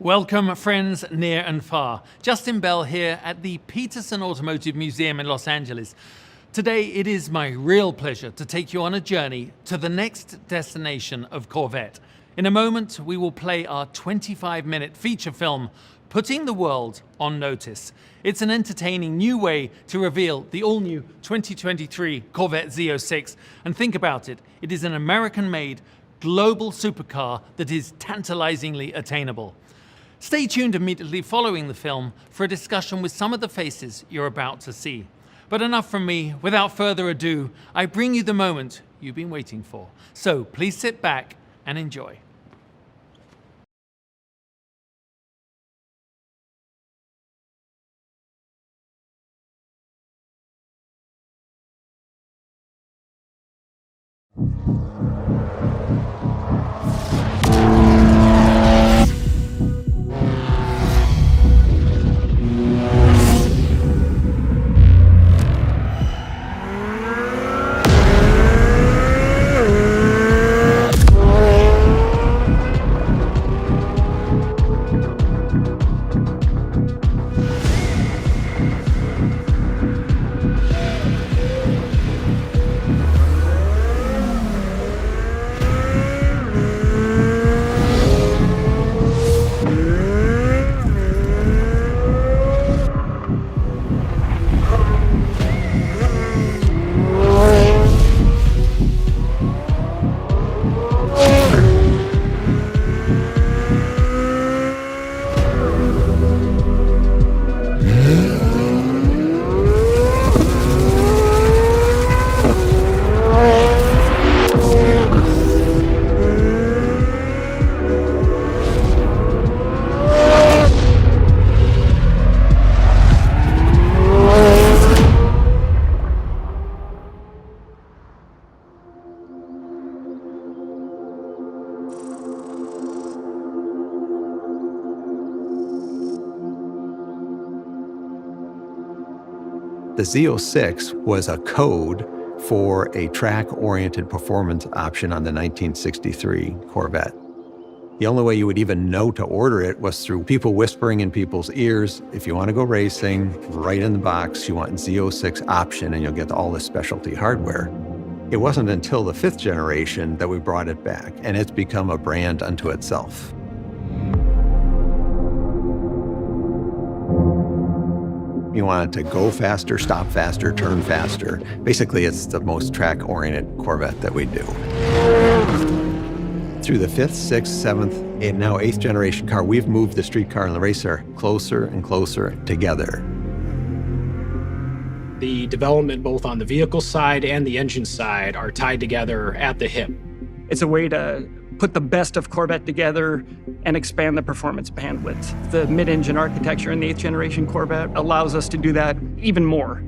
Welcome, friends near and far. Justin Bell here at the Peterson Automotive Museum in Los Angeles. Today, it is my real pleasure to take you on a journey to the next destination of Corvette. In a moment, we will play our 25-minute feature film, Putting the World on Notice. It's an entertaining new way to reveal the all-new 2023 Corvette Z06. And think about it, it is an American-made global supercar that is tantalizingly attainable. Stay tuned immediately following the film for a discussion with some of the faces you're about to see. But enough from me. Without further ado, I bring you the moment you've been waiting for. So please sit back and enjoy. The Z06 was a code for a track-oriented performance option on the 1963 Corvette. The only way you would even know to order it was through people whispering in people's ears, if you want to go racing, right in the box, you want Z06 option and you'll get all this specialty hardware. It wasn't until the 5th generation that we brought it back, and it's become a brand unto itself. You want it to go faster, stop faster, turn faster. Basically, it's the most track-oriented Corvette that we do. Through the 5th, 6th, 7th, and now 8th generation car, we've moved the street car and the race car closer and closer together. The development both on the vehicle side and the engine side are tied together at the hip. It's a way to put the best of Corvette together and expand the performance bandwidth. The mid-engine architecture in the 8th generation Corvette allows us to do that even more.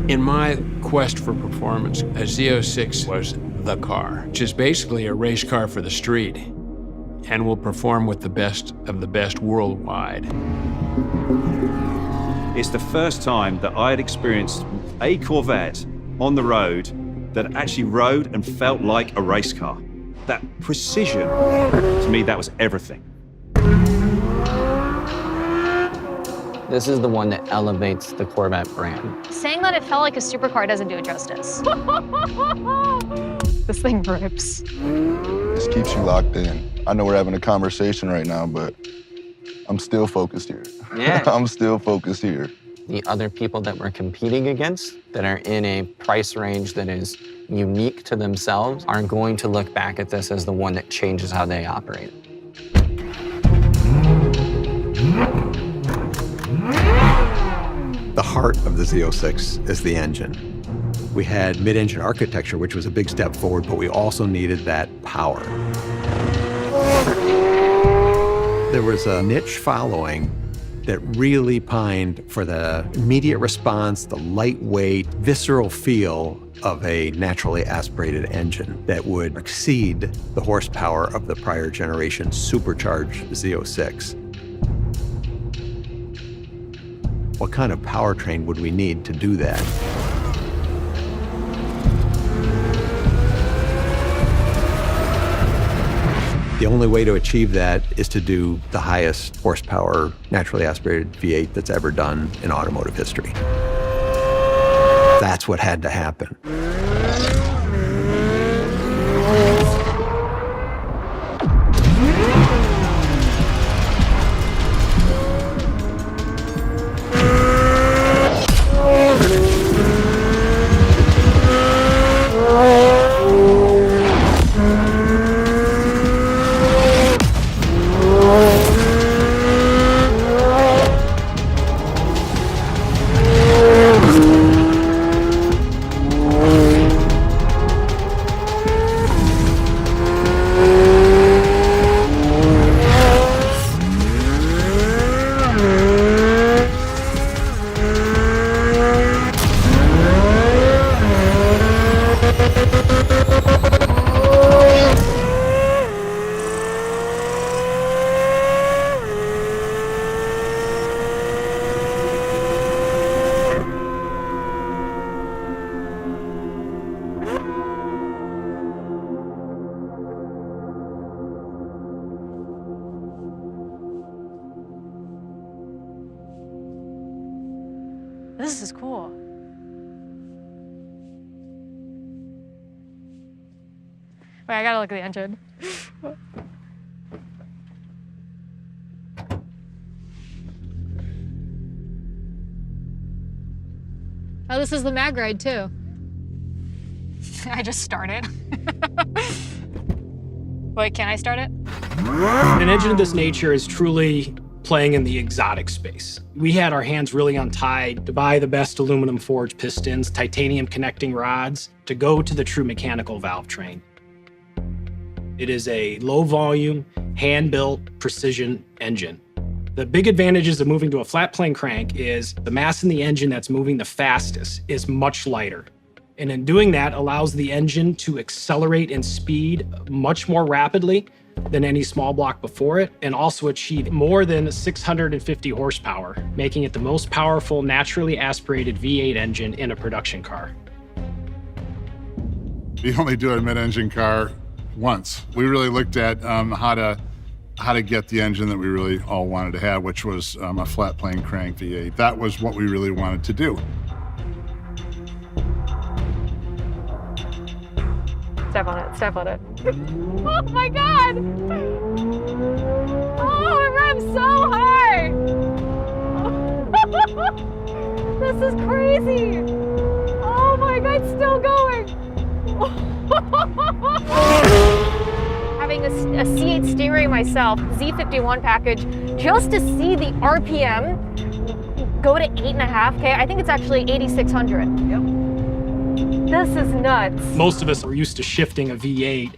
In my quest for performance, a Z06 was the car, which is basically a race car for the street and will perform with the best of the best worldwide. It's the first time that I had experienced a Corvette on the road that actually rode and felt like a race car. That precision, to me, that was everything. This is the one that elevates the Corvette brand. Saying that it felt like a supercar doesn't do it justice. This thing rips. This keeps you locked in. I know we're having a conversation right now, but I'm still focused here. Yeah. I'm still focused here. The other people that we're competing against that are in a price range that is unique to themselves are going to look back at this as the one that changes how they operate. The heart of the Z06 is the engine. We had mid-engine architecture, which was a big step forward, but we also needed that power. There was a niche following that really pined for the immediate response, the lightweight, visceral feel of a naturally aspirated engine that would exceed the horsepower of the prior generation supercharged Z06. What kind of powertrain would we need to do that? The only way to achieve that is to do the highest horsepower naturally aspirated V8 that's ever done in automotive history. That's what had to happen. This is cool. Wait, I gotta look at the engine. Oh, this is the mag ride too. I just started. Wait, can I start it? An engine of this nature is truly playing in the exotic space. We had our hands really untied to buy the best aluminum forged pistons, titanium connecting rods, to go to the true mechanical valve train. It is a low volume, hand-built precision engine. The big advantages of moving to a flat plane crank is the mass in the engine that's moving the fastest is much lighter. And in doing that allows the engine to accelerate in speed much more rapidly than any small block before it, and also achieve more than 650 horsepower, making it the most powerful naturally aspirated V8 engine in a production car. We only do a mid-engine car once. We really looked at how to get the engine that we really all wanted to have, which was a flat plane crank V8. That was what we really wanted to do. Step on it, step on it. Oh my God! Oh, it revs so hard! This is crazy! Oh my God, it's still going! Having a C8 Stingray myself, Z51 package, just to see the RPM go to 8.5K, I think it's actually 8,600. Yep. This is nuts. Most of us are used to shifting a V8,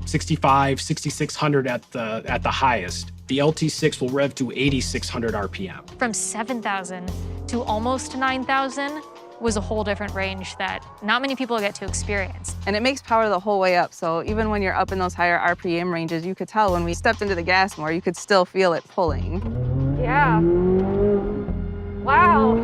65, 6,600 at the highest. The LT6 will rev to 8,600 RPM. From 7,000 to almost 9,000 was a whole different range that not many people get to experience. And it makes power the whole way up. So even when you're up in those higher RPM ranges, you could tell when we stepped into the gas more, you could still feel it pulling. Yeah. Wow.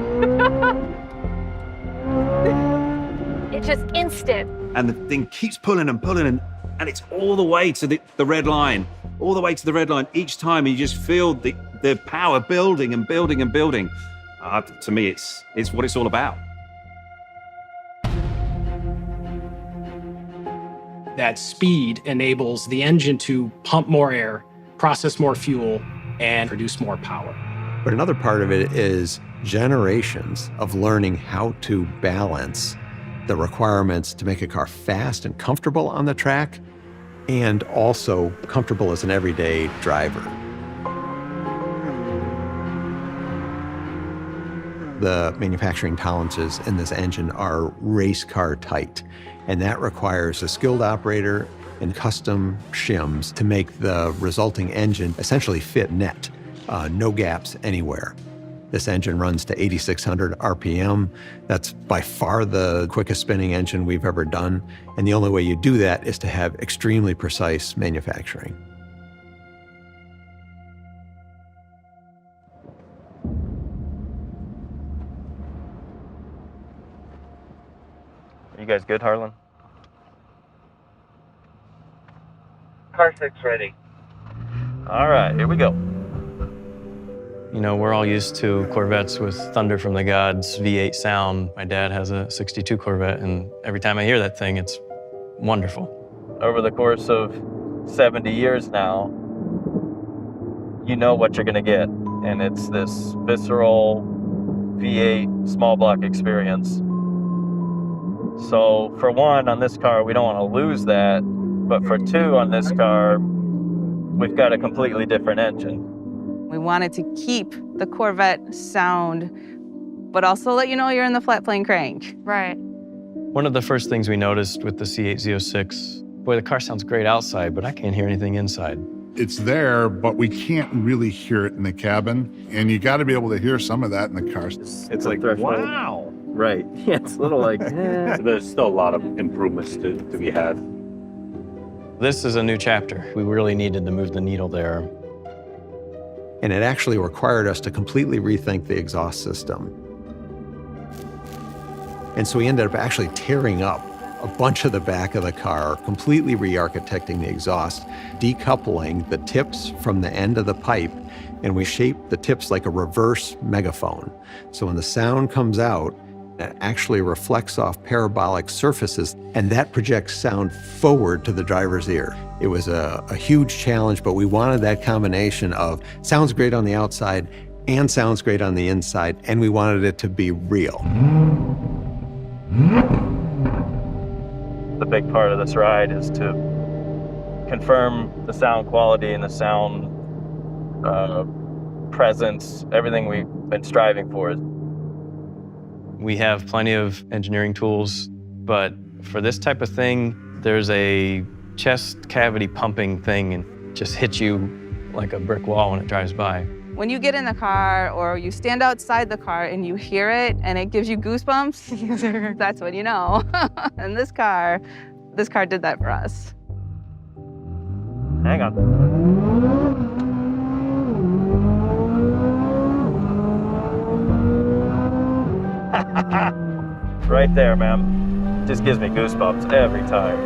It's just instant. And the thing keeps pulling and pulling, and it's all the way to the red line, all the way to the red line each time. And you just feel the power building and building and building. To me, it's what it's all about. That speed enables the engine to pump more air, process more fuel, and produce more power. But another part of it is generations of learning how to balance the requirements to make a car fast and comfortable on the track, and also comfortable as an everyday driver. The manufacturing tolerances in this engine are race car tight, and that requires a skilled operator and custom shims to make the resulting engine essentially fit net, no gaps anywhere. This engine runs to 8,600 RPM. That's by far the quickest spinning engine we've ever done. And the only way you do that is to have extremely precise manufacturing. Are you guys good, Harlan? Car R6 ready. All right, here we go. You know, we're all used to Corvettes with thunder from the gods, V8 sound. My dad has a 62 Corvette, and every time I hear that thing, it's wonderful. Over the course of 70 years now, you know what you're gonna get. And it's this visceral V8 small block experience. So for one, on this car, we don't want to lose that. But for two, on this car, we've got a completely different engine. We wanted to keep the Corvette sound, but also let you know you're in the flat plane crank. Right. One of the first things we noticed with the C8 Z06, boy, the car sounds great outside, but I can't hear anything inside. It's there, but we can't really hear it in the cabin. And you got to be able to hear some of that in the car. It's like, wow. Right. Yeah, it's a little like, There's still a lot of improvements to be had. This is a new chapter. We really needed to move the needle there. And it actually required us to completely rethink the exhaust system. And so we ended up actually tearing up a bunch of the back of the car, completely re-architecting the exhaust, decoupling the tips from the end of the pipe, and we shaped the tips like a reverse megaphone. So when the sound comes out, it actually reflects off parabolic surfaces, and that projects sound forward to the driver's ear. It was a huge challenge, but we wanted that combination of sounds great on the outside and sounds great on the inside, and we wanted it to be real. the big part of this ride is to confirm the sound quality and the sound presence, everything we've been striving for. We have plenty of engineering tools, but for this type of thing, there's a chest cavity pumping thing and just hits you like a brick wall when it drives by. When you get in the car or you stand outside the car and you hear it and it gives you goosebumps, that's when you know. And this car did that for us. Hang on. Right there, man. Just gives me goosebumps every time.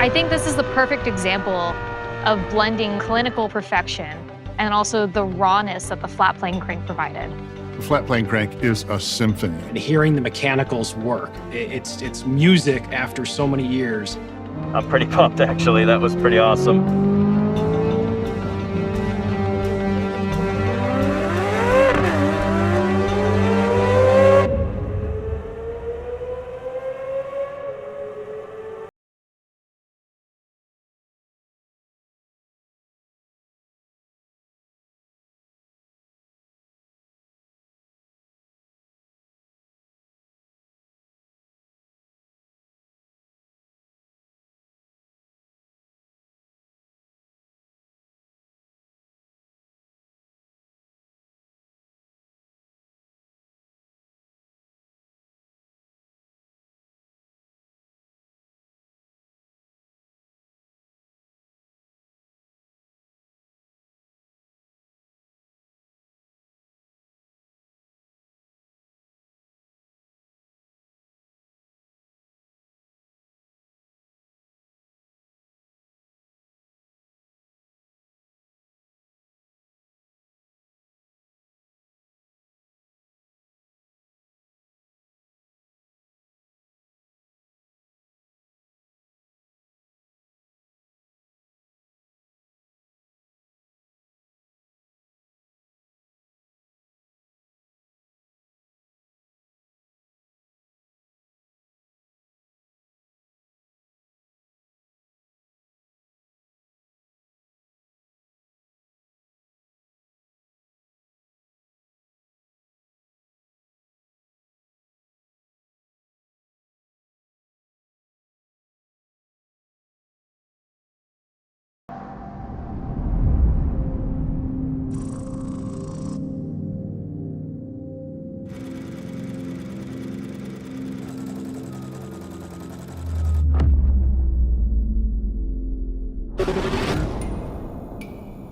I think this is the perfect example of blending clinical perfection and also the rawness that the flat plane crank provided. The flat plane crank is a symphony. And hearing the mechanicals work, it's music after so many years. I'm pretty pumped, actually. That was pretty awesome.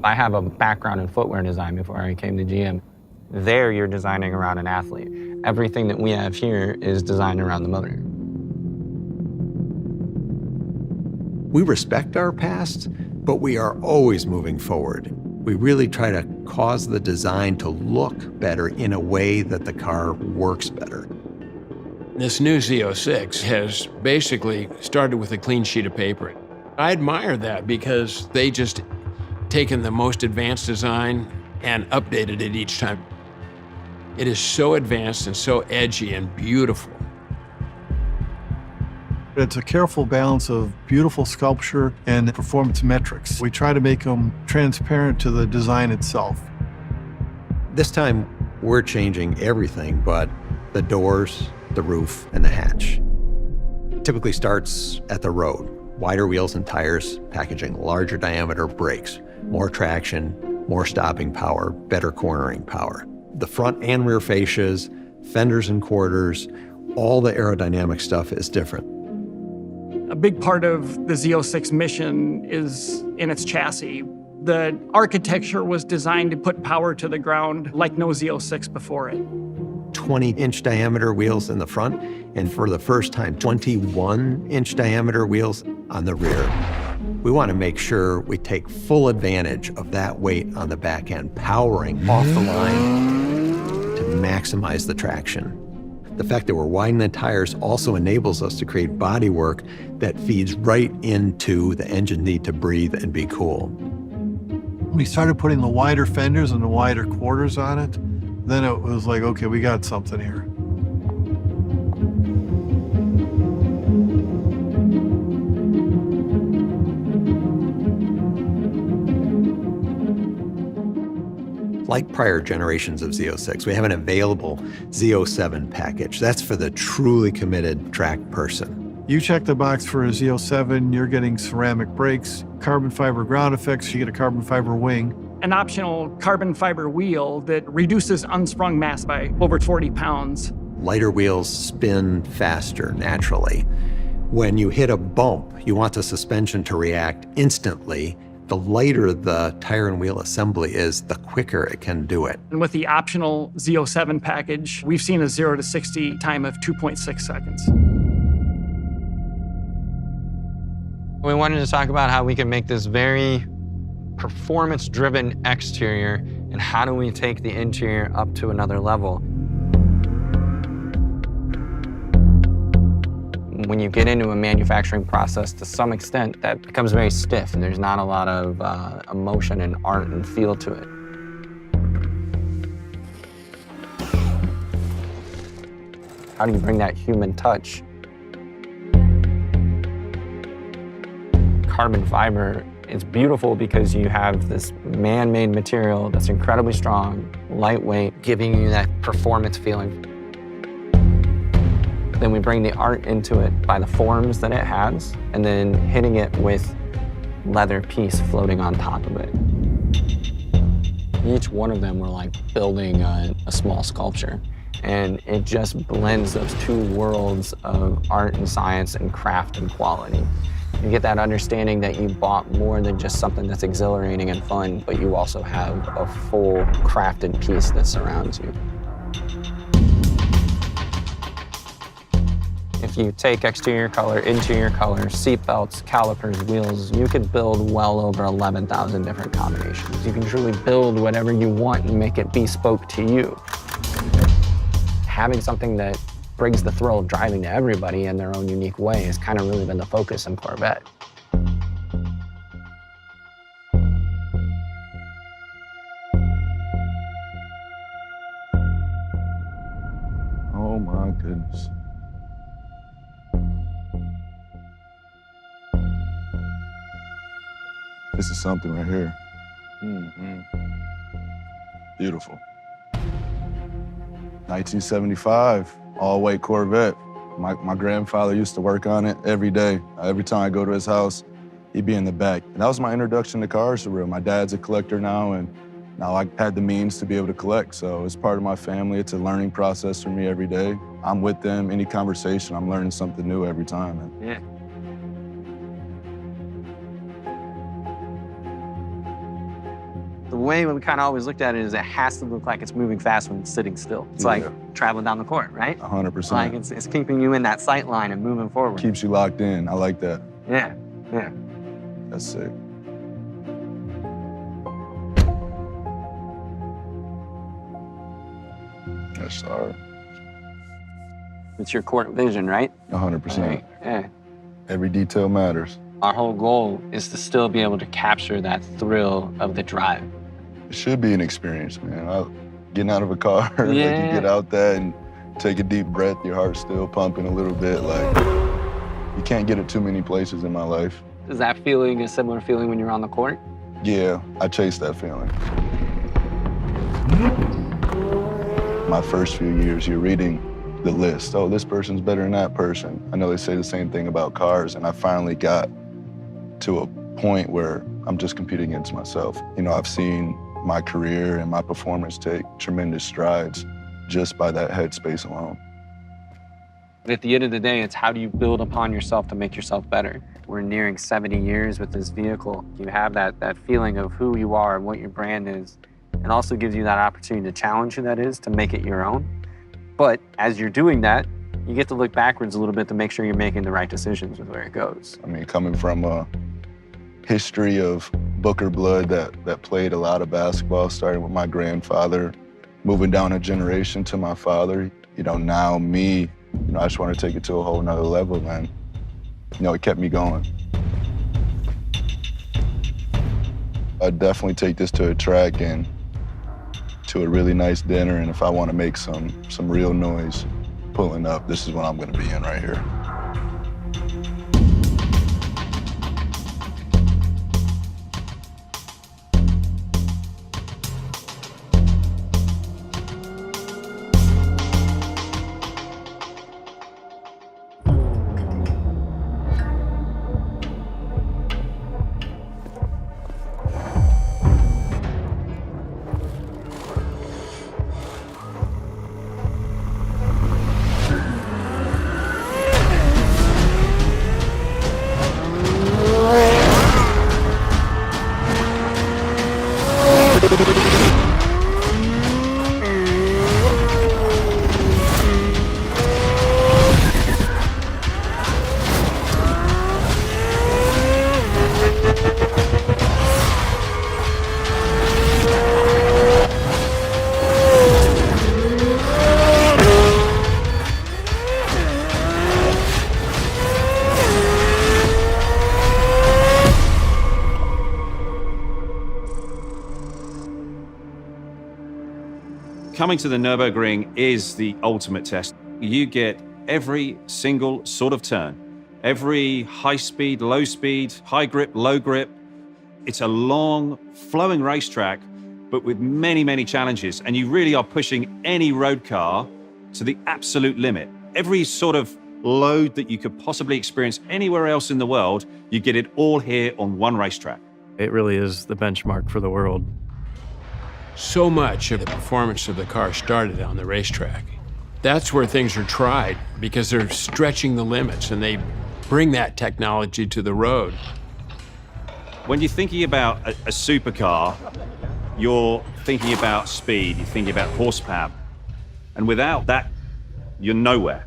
I have a background in footwear design before I came to GM. There, you're designing around an athlete. Everything that we have here is designed around the motor. We respect our past, but we are always moving forward. We really try to cause the design to look better in a way that the car works better. This new Z06 has basically started with a clean sheet of paper. I admire that because they just taken the most advanced design and updated it each time. It is so advanced and so edgy and beautiful. It's a careful balance of beautiful sculpture and performance metrics. We try to make them transparent to the design itself. This time, we're changing everything but the doors, the roof, and the hatch. Typically starts at the road. Wider wheels and tires, packaging larger diameter brakes, more traction, more stopping power, better cornering power. The front and rear fascias, fenders and quarters, all the aerodynamic stuff is different. A big part of the Z06 mission is in its chassis. The architecture was designed to put power to the ground like no Z06 before it. 20-inch diameter wheels in the front, and for the first time, 21-inch diameter wheels on the rear. We want to make sure we take full advantage of that weight on the back end, powering off the line to maximize the traction. The fact that we're widening the tires also enables us to create bodywork that feeds right into the engine need to breathe and be cool. We started putting the wider fenders and the wider quarters on it. Then it was like, okay, we got something here. Like prior generations of Z06, we have an available Z07 package. That's for the truly committed track person. You check the box for a Z07, you're getting ceramic brakes, carbon fiber ground effects, you get a carbon fiber wing. An optional carbon fiber wheel that reduces unsprung mass by over 40 pounds. Lighter wheels spin faster naturally. When you hit a bump, you want the suspension to react instantly. The lighter the tire and wheel assembly is, the quicker it can do it. And with the optional Z07 package, we've seen a 0 to 60 time of 2.6 seconds. We wanted to talk about how we can make this very performance-driven exterior, and how do we take the interior up to another level. When you get into a manufacturing process, to some extent, that becomes very stiff, and there's not a lot of emotion and art and feel to it. How do you bring that human touch? Carbon fiber is beautiful because you have this man-made material that's incredibly strong, lightweight, giving you that performance feeling. Then we bring the art into it by the forms that it has, and then hitting it with leather piece floating on top of it. Each one of them were like building a small sculpture, and it just blends those two worlds of art and science and craft and quality. You get that understanding that you bought more than just something that's exhilarating and fun, but you also have a full crafted piece that surrounds you. If you take exterior color, interior color, seat belts, calipers, wheels, you could build well over 11,000 different combinations. You can truly build whatever you want and make it bespoke to you. Having something that brings the thrill of driving to everybody in their own unique way has kind of really been the focus in Corvette. Oh my goodness. This is something right here. Beautiful. 1975, all-white Corvette. My grandfather used to work on it every day. Every time I go to his house, he'd be in the back. And that was my introduction to cars for real. My dad's a collector now, and now I had the means to be able to collect. So it's part of my family. It's a learning process for me every day. I'm with them. Any conversation, I'm learning something new every time. Yeah. The way we kind of always looked at it is it has to look like it's moving fast when it's sitting still. It's like traveling down the court, right? 100%. Like it's keeping you in that sight line and moving forward. Keeps you locked in. I like that. Yeah, yeah. That's sick. That's hard. It's your court vision, right? 100%. Right. Yeah. Every detail matters. Our whole goal is to still be able to capture that thrill of the drive. It should be an experience, man. Getting out of a car, like you Yeah. get out there and take a deep breath, your heart's still pumping a little bit. Like, you can't get it too many places in my life. Is that feeling a similar feeling when you're on the court? Yeah, I chase that feeling. My first few years, you're reading the list. Oh, this person's better than that person. I know they say the same thing about cars, and I finally got to a point where I'm just competing against myself. You know, I've seen my career and my performance take tremendous strides just by that headspace alone. But at the end of the day, it's how do you build upon yourself to make yourself better? We're nearing 70 years with this vehicle. You have that feeling of who you are and what your brand is. It also gives you that opportunity to challenge who that is, to make it your own. But as you're doing that, you get to look backwards a little bit to make sure you're making the right decisions with where it goes. I mean, coming from a history of Booker blood that played a lot of basketball, starting with my grandfather, moving down a generation to my father, you know, now me, you know, I just want to take it to a whole nother level, man. You know, it kept me going. I'd definitely take this to a track and to a really nice dinner, and if I want to make some real noise pulling up, this is what I'm going to be in right here. Coming to the Nürburgring is the ultimate test. You get every single sort of turn, every high speed, low speed, high grip, low grip. It's a long, flowing racetrack, but with many, many challenges. And you really are pushing any road car to the absolute limit. Every sort of load that you could possibly experience anywhere else in the world, you get it all here on one racetrack. It really is the benchmark for the world. So much of the performance of the car started on the racetrack. That's where things are tried because they're stretching the limits and they bring that technology to the road. When you're thinking about a supercar, you're thinking about speed, you're thinking about horsepower. And without that, you're nowhere.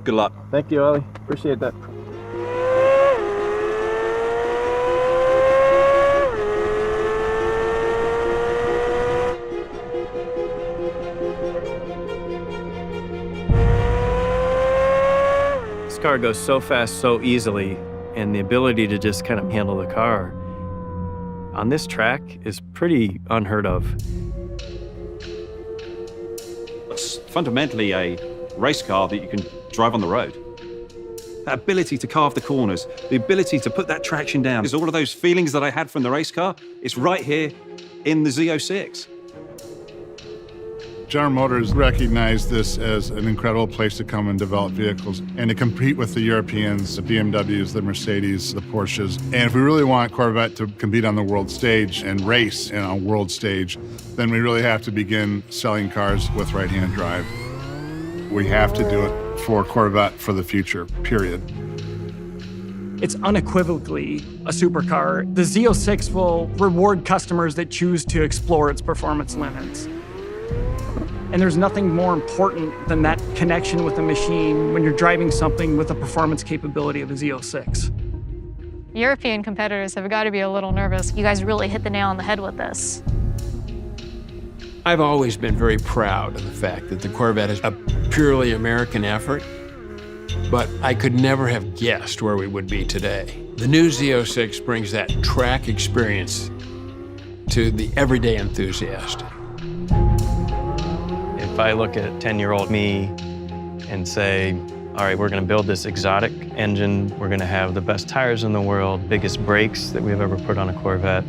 Good luck. Thank you, Ollie. Appreciate that. This car goes so fast, so easily, and the ability to just kind of handle the car on this track is pretty unheard of. It's fundamentally a race car that you can drive on the road. That ability to carve the corners, the ability to put that traction down, is all of those feelings that I had from the race car. It's right here in the Z06. General Motors recognized this as an incredible place to come and develop vehicles and to compete with the Europeans, the BMWs, the Mercedes, the Porsches. And if we really want Corvette to compete on the world stage and race on a world stage, then we really have to begin selling cars with right-hand drive. We have to do it for Corvette for the future, period. It's unequivocally a supercar. The Z06 will reward customers that choose to explore its performance limits. And there's nothing more important than that connection with the machine when you're driving something with the performance capability of a Z06. European competitors have got to be a little nervous. You guys really hit the nail on the head with this. I've always been very proud of the fact that the Corvette is a purely American effort, but I could never have guessed where we would be today. The new Z06 brings that track experience to the everyday enthusiast. If I look at 10-year-old me and say, all right, we're gonna build this exotic engine, we're gonna have the best tires in the world, biggest brakes that we've ever put on a Corvette,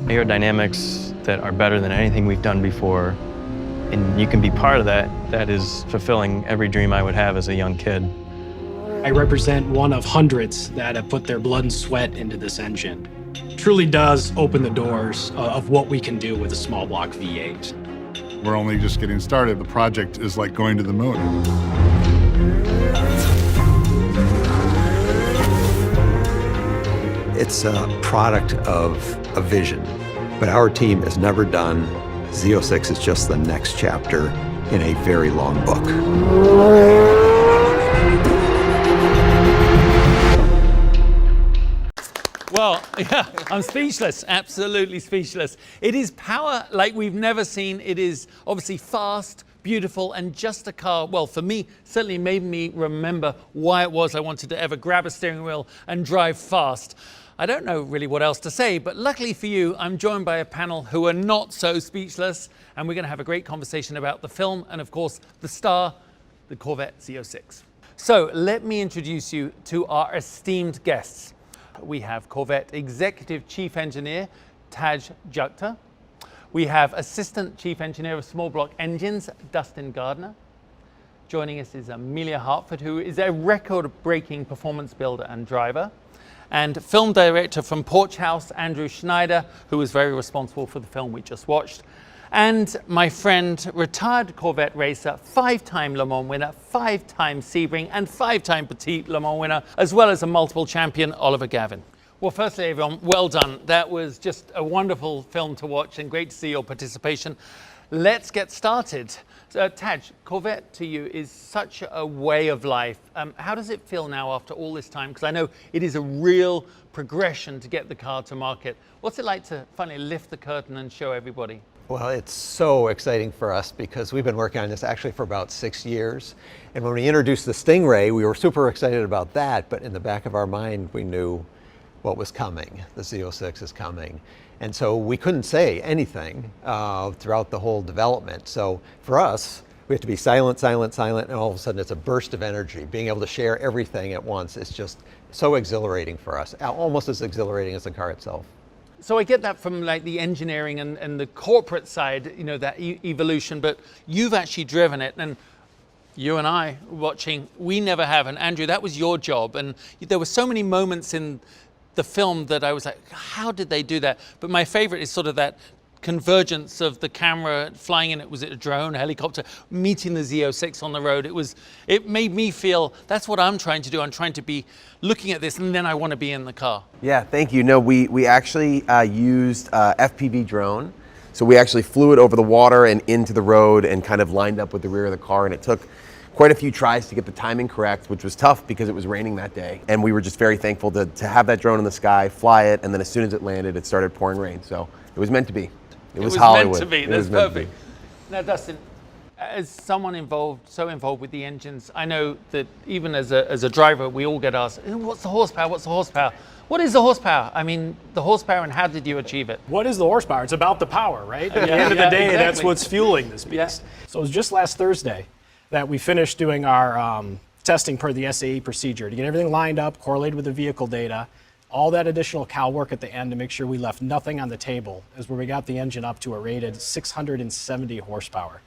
aerodynamics that are better than anything we've done before, and you can be part of that, that is fulfilling every dream I would have as a young kid. I represent one of hundreds that have put their blood and sweat into this engine. It truly does open the doors of what we can do with a small block V8. We're only just getting started. The project is like going to the moon. It's a product of a vision, but our team has never done. Z06 is just the next chapter in a very long book. Well, yeah, I'm speechless, absolutely speechless. It is power like we've never seen. It is obviously fast, beautiful, and just a car, well, for me, certainly made me remember why it was I wanted to ever grab a steering wheel and drive fast. I don't know really what else to say, but luckily for you, I'm joined by a panel who are not so speechless, and we're going to have a great conversation about the film and, of course, the star, the Corvette Z06. So let me introduce you to our esteemed guests. We have Corvette Executive Chief Engineer, Taj Jukta. We have Assistant Chief Engineer of Small Block Engines, Dustin Gardner. Joining us is Amelia Hartford, who is a record-breaking performance builder and driver. And film director from Porch House, Andrew Schneider, who was very responsible for the film we just watched. And my friend, retired Corvette racer, 5-time Le Mans winner, 5-time Sebring, and 5-time Petit Le Mans winner, as well as a multiple champion, Oliver Gavin. Well, firstly, everyone, well done. That was just a wonderful film to watch and great to see your participation. Let's get started. Taj, Corvette to you is such a way of life. How does it feel now after all this time? Because I know it is a real progression to get the car to market. What's it like to finally lift the curtain and show everybody? Well, it's so exciting for us because we've been working on this actually for about 6 years. And when we introduced the Stingray, we were super excited about that, but in the back of our mind, we knew what was coming. The Z06 is coming. And so we couldn't say anything throughout the whole development. So for us, we have to be silent, silent, silent, and all of a sudden it's a burst of energy. Being able to share everything at once is just so exhilarating for us, almost as exhilarating as the car itself. So I get that from like the engineering and the corporate side, you know, that evolution, but you've actually driven it, and you and I watching, we never have. And Andrew, that was your job. And there were so many moments in the film that I was like, how did they do that? But my favorite is sort of that convergence of the camera flying in it. Was it a drone, a helicopter, meeting the Z06 on the road? It made me feel that's what I'm trying to do. I'm trying to be looking at this and then I want to be in the car. Yeah, thank you. No, we actually used FPV drone. So we actually flew it over the water and into the road and kind of lined up with the rear of the car, and it took quite a few tries to get the timing correct, which was tough because it was raining that day. And we were just very thankful to have that drone in the sky, fly it, and then as soon as it landed, it started pouring rain. So it was meant to be. It was Hollywood. Meant to be. That's perfect. Now, Dustin, as someone so involved with the engines, I know that even as a driver, we all get asked, what's the horsepower? What's the horsepower? What is the horsepower? I mean, the horsepower, and how did you achieve it? What is the horsepower? It's about the power, right? At the end of the day, that's what's fueling this beast. Yeah. So it was just last Thursday that we finished doing our testing per the SAE procedure to get everything lined up, correlated with the vehicle data, all that additional cal work at the end to make sure we left nothing on the table is where we got the engine up to a rated 670 horsepower.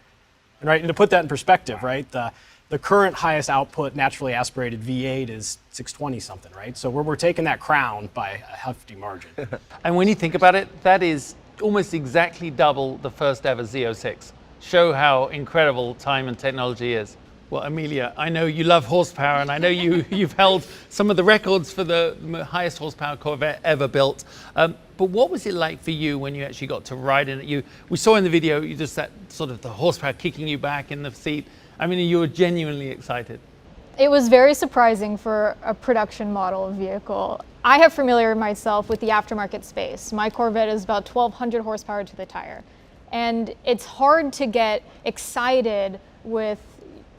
And right, and to put that in perspective, right, the current highest output naturally aspirated V8 is 620 something, right? So we're taking that crown by a hefty margin. And when you think about it, that is almost exactly double the first ever Z06. Show how incredible time and technology is. Well, Amelia, I know you love horsepower, and I know you've held some of the records for the highest horsepower Corvette ever built. But what was it like for you when you actually got to ride in it? We saw in the video, you just that sort of the horsepower kicking you back in the seat. I mean, you were genuinely excited. It was very surprising for a production model vehicle. I have familiar myself with the aftermarket space. My Corvette is about 1,200 horsepower to the tire. And it's hard to get excited with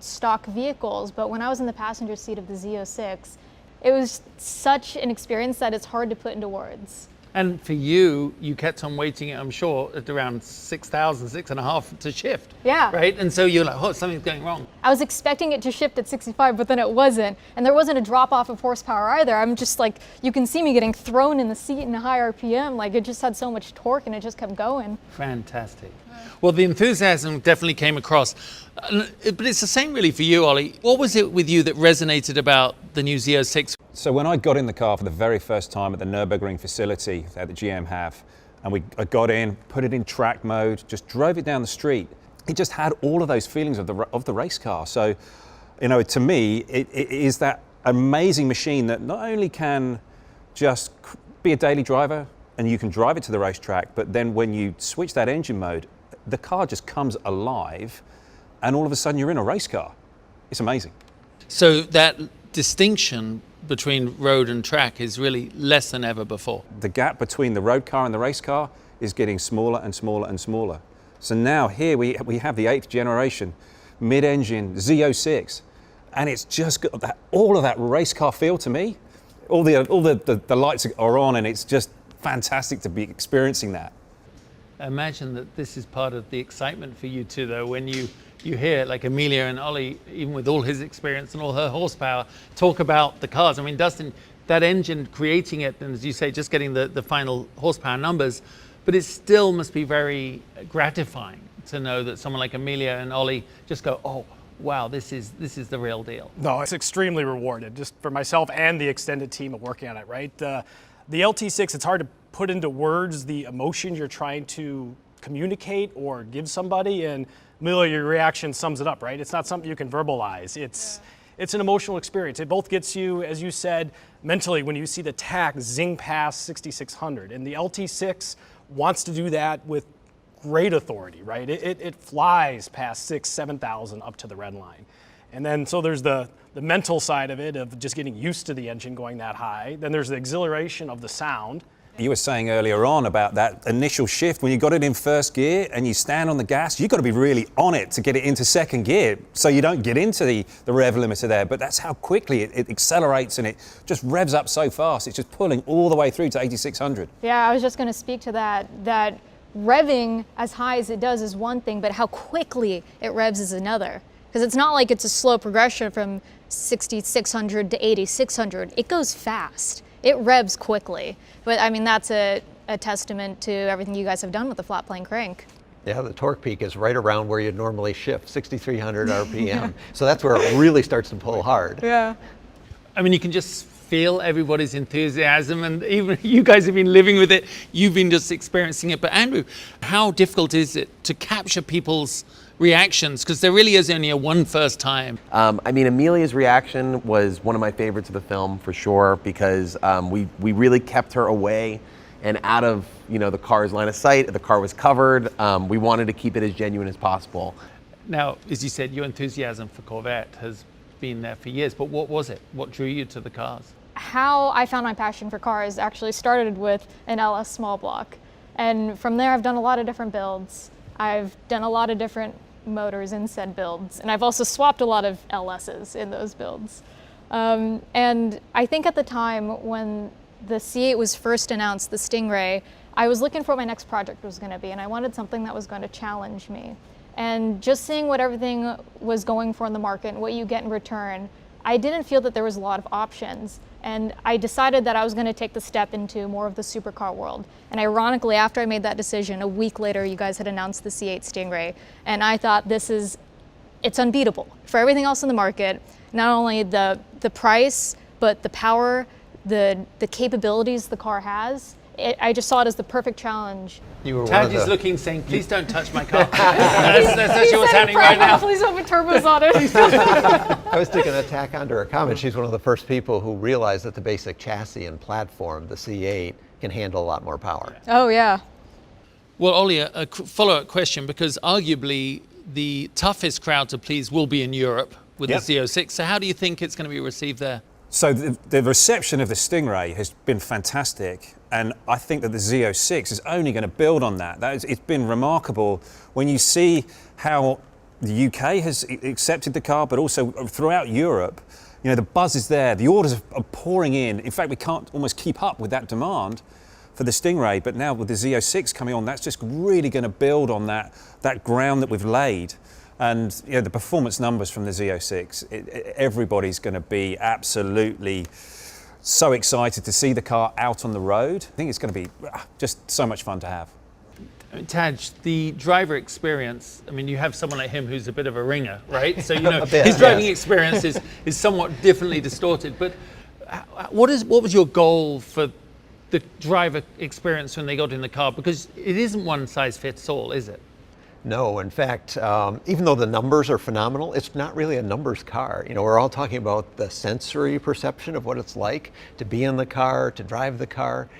stock vehicles, but when I was in the passenger seat of the Z06, it was such an experience that it's hard to put into words. And for you, you kept on waiting, I'm sure, at around 6,000, 6.5 to shift. Yeah. Right? And so you're like, oh, something's going wrong. I was expecting it to shift at 65, but then it wasn't. And there wasn't a drop off of horsepower either. I'm just like, you can see me getting thrown in the seat in a high RPM. Like, it just had so much torque and it just kept going. Fantastic. Well, the enthusiasm definitely came across. But it's the same really for you, Ollie. What was it with you that resonated about the new Z06? So when I got in the car for the very first time at the Nürburgring facility that the GM have, and I got in, put it in track mode, just drove it down the street, it just had all of those feelings of the race car. So, you know, to me, it is that amazing machine that not only can just be a daily driver and you can drive it to the racetrack, but then when you switch that engine mode, the car just comes alive and all of a sudden you're in a race car. It's amazing. So that distinction between road and track is really less than ever before. The gap between the road car and the race car is getting smaller and smaller and smaller. So now here we have the 8th generation mid-engine Z06, and it's just got all of that race car feel to me. All the lights are on, and it's just fantastic to be experiencing that. Imagine that this is part of the excitement for you too, though, when you hear like Amelia and Ollie, even with all his experience and all her horsepower, talk about the cars. I mean, Dustin, that engine, creating it, and as you say, just getting the final horsepower numbers, but it still must be very gratifying to know that someone like Amelia and Ollie just go, oh, wow, this is the real deal. No, it's extremely rewarded, just for myself and the extended team of working on it, right? The LT6, it's hard to put into words the emotion you're trying to communicate or give somebody, and Amelia, your reaction sums it up, right? It's not something you can verbalize. It's an emotional experience. It both gets you, as you said, mentally when you see the tack zing past 6,600, and the LT6 wants to do that with great authority, right? It flies past 6,000, 7,000 up to the red line. And then so there's the mental side of it, of just getting used to the engine going that high. Then there's the exhilaration of the sound. You were saying earlier on about that initial shift when you got it in first gear and you stand on the gas, you've got to be really on it to get it into second gear so you don't get into the rev limiter there. But that's how quickly it accelerates, and it just revs up so fast. It's just pulling all the way through to 8,600. Yeah, I was just going to speak to that revving as high as it does is one thing, but how quickly it revs is another. Because it's not like it's a slow progression from 6,600 to 8,600. It goes fast. It revs quickly. But I mean, that's a testament to everything you guys have done with the flat plane crank. Yeah, the torque peak is right around where you'd normally shift, 6,300 RPM. So that's where it really starts to pull hard. Yeah. I mean, you can just feel everybody's enthusiasm, and even you guys have been living with it. You've been just experiencing it. But Andrew, how difficult is it to capture people's reactions? Because there really is only one first time. I mean, Amelia's reaction was one of my favorites of the film for sure, because we really kept her away and out of the car's line of sight. The car was covered. We wanted to keep it as genuine as possible. Now, as you said, your enthusiasm for Corvette has been there for years, but what was it? What drew you to the cars? How I found my passion for cars actually started with an LS small block. And from there, I've done a lot of different builds. I've done a lot of different motors in said builds, and I've also swapped a lot of LSs in those builds. And I think at the time when the C8 was first announced, the Stingray, I was looking for what my next project was going to be, and I wanted something that was going to challenge me. And just seeing what everything was going for in the market and what you get in return, I didn't feel that there was a lot of options. And I decided that I was going to take the step into more of the supercar world. And ironically, after I made that decision, a week later, you guys had announced the C8 Stingray. And I thought it's unbeatable. For everything else in the market, not only the price, but the power, the capabilities the car has, I just saw it as the perfect challenge. You were Tad is looking, saying, "Please don't touch my car." that's actually what's happening right now. Please don't put turbos on it. I was taking a tack onto her comment. She's one of the first people who realized that the basic chassis and platform, the C8, can handle a lot more power. Oh, yeah. Well, Ollie, a follow-up question, because arguably the toughest crowd to please will be in Europe with the Z06. So how do you think it's going to be received there? So the reception of the Stingray has been fantastic, and I think that the Z06 is only going to build on that. It's been remarkable when you see how the UK has accepted the car, but also throughout Europe. You know, the buzz is there, the orders are pouring in. In fact, we can't almost keep up with that demand for the Stingray, but now with the Z06 coming on, that's just really going to build on that ground that we've laid. And you know, the performance numbers from the Z06, everybody's going to be absolutely so excited to see the car out on the road. I think it's going to be just so much fun to have. Taj, the driver experience, I mean, you have someone like him who's a bit of a ringer, right? So, you know, his driving experience is somewhat differently distorted. But what was your goal for the driver experience when they got in the car? Because it isn't one size fits all, is it? No, in fact, even though the numbers are phenomenal, it's not really a numbers car. You know, we're all talking about the sensory perception of what it's like to be in the car, to drive the car,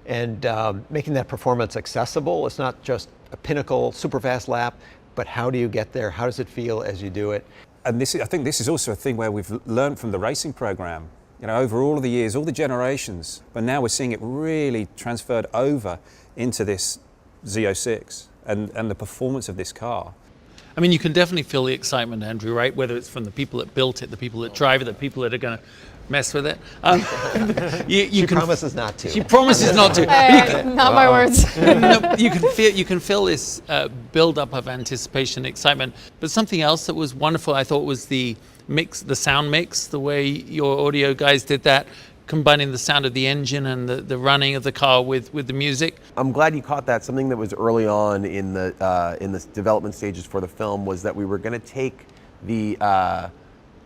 and making that performance accessible. It's not just a pinnacle, super fast lap, but how do you get there? How does it feel as you do it? And I think this is also a thing where we've learned from the racing program, you know, over all of the years, all the generations, but now we're seeing it really transferred over into this Z06 and the performance of this car. I mean, you can definitely feel the excitement, Andrew, right? Whether it's from the people that built it, the people that drive it, the people that are going to mess with it. She promises not to. She promises not to. Not my words. No, you can feel this build-up of anticipation, excitement. But something else that was wonderful, I thought, was the mix, the sound mix, the way your audio guys did that, combining the sound of the engine and the running of the car with the music. I'm glad you caught that. Something that was early on in the development stages for the film was that we were going to take the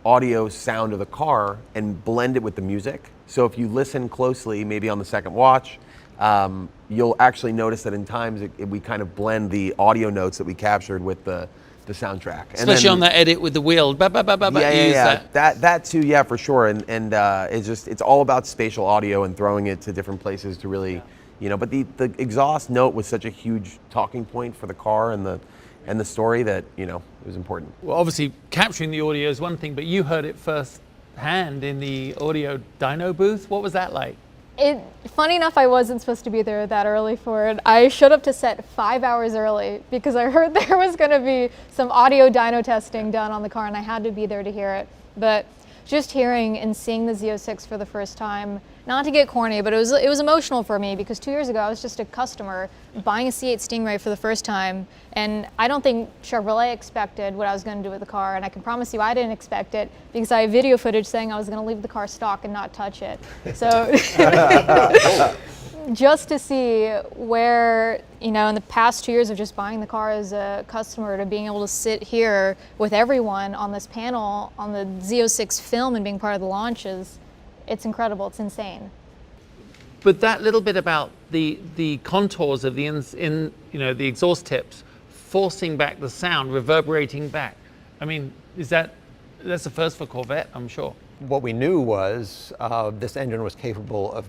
audio sound of the car and blend it with the music. So if you listen closely, maybe on the second watch, you'll actually notice that in times we kind of blend the audio notes that we captured with the soundtrack. Especially on that edit with the wheel. That too, yeah, for sure. And it's all about spatial audio and throwing it to different places to really, you know. But the exhaust note was such a huge talking point for the car and the story that, you know, it was important. Well, obviously capturing the audio is one thing, but you heard it first hand in the audio dyno booth. What was that like? Funny enough, I wasn't supposed to be there that early for it. I showed up to set 5 hours early because I heard there was going to be some audio dyno testing done on the car, and I had to be there to hear it. But just hearing and seeing the Z06 for the first time, not to get corny, but it was emotional for me because 2 years ago I was just a customer buying a C8 Stingray for the first time, and I don't think Chevrolet expected what I was going to do with the car, and I can promise you I didn't expect it because I have video footage saying I was going to leave the car stock and not touch it. So just to see where, you know, in the past 2 years of just buying the car as a customer to being able to sit here with everyone on this panel on the Z06 film and being part of the launches, it's incredible, it's insane. But that little bit about the contours of the the exhaust tips, forcing back the sound, reverberating back. I mean, that's the first for Corvette, I'm sure. What we knew was this engine was capable of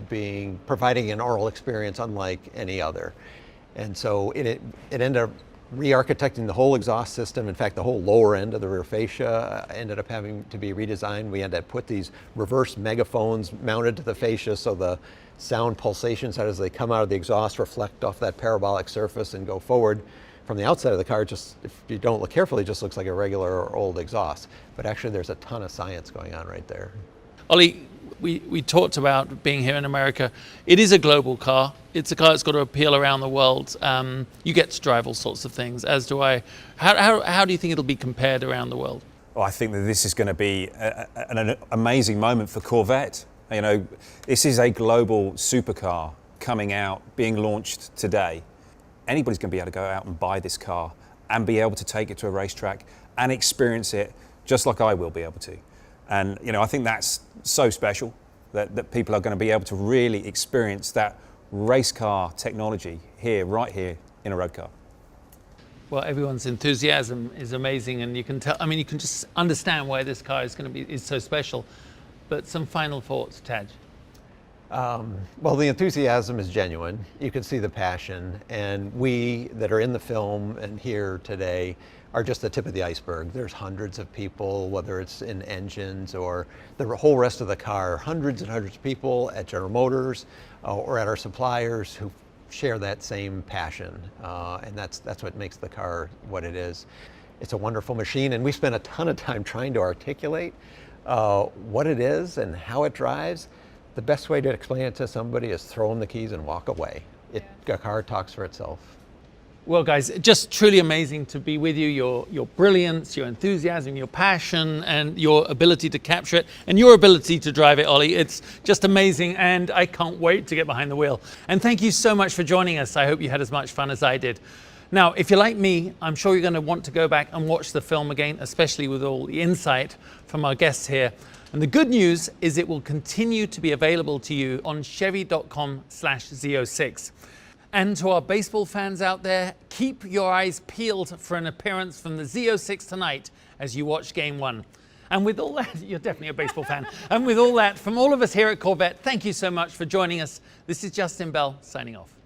providing an aural experience unlike any other. And so it ended up re-architecting the whole exhaust system. In fact, the whole lower end of the rear fascia ended up having to be redesigned. We had to put these reverse megaphones mounted to the fascia so the sound pulsations as they come out of the exhaust reflect off that parabolic surface and go forward. From the outside of the car, just if you don't look carefully, it just looks like a regular or old exhaust. But actually there's a ton of science going on right there. Ollie, we talked about being here in America. It is a global car. It's a car that's got to appeal around the world. You get to drive all sorts of things, as do I. How do you think it'll be compared around the world? Well, I think that this is going to be an amazing moment for Corvette. You know, this is a global supercar coming out, being launched today. Anybody's going to be able to go out and buy this car and be able to take it to a racetrack and experience it just like I will be able to. And, you know, I think that's so special that people are going to be able to really experience that race car technology here, right here in a road car. Well, everyone's enthusiasm is amazing, and you can tell, I mean, you can just understand why this car is so special. But some final thoughts, Taj. Well, the enthusiasm is genuine. You can see the passion, and we that are in the film and here today are just the tip of the iceberg. There's hundreds of people, whether it's in engines or the whole rest of the car, hundreds and hundreds of people at General Motors or at our suppliers who share that same passion, and that's what makes the car what it is. It's a wonderful machine, and we spent a ton of time trying to articulate what it is and how it drives. The best way to explain it to somebody is throw them the keys and walk away. The car talks for itself. Well, guys, just truly amazing to be with you. Your brilliance, your enthusiasm, your passion, and your ability to capture it, and your ability to drive it, Ollie. It's just amazing, and I can't wait to get behind the wheel. And thank you so much for joining us. I hope you had as much fun as I did. Now, if you're like me, I'm sure you're going to want to go back and watch the film again, especially with all the insight from our guests here. And the good news is it will continue to be available to you on chevy.com/Z06. And to our baseball fans out there, keep your eyes peeled for an appearance from the Z06 tonight as you watch Game 1. And with all that, you're definitely a baseball fan. And with all that, from all of us here at Corvette, thank you so much for joining us. This is Justin Bell signing off.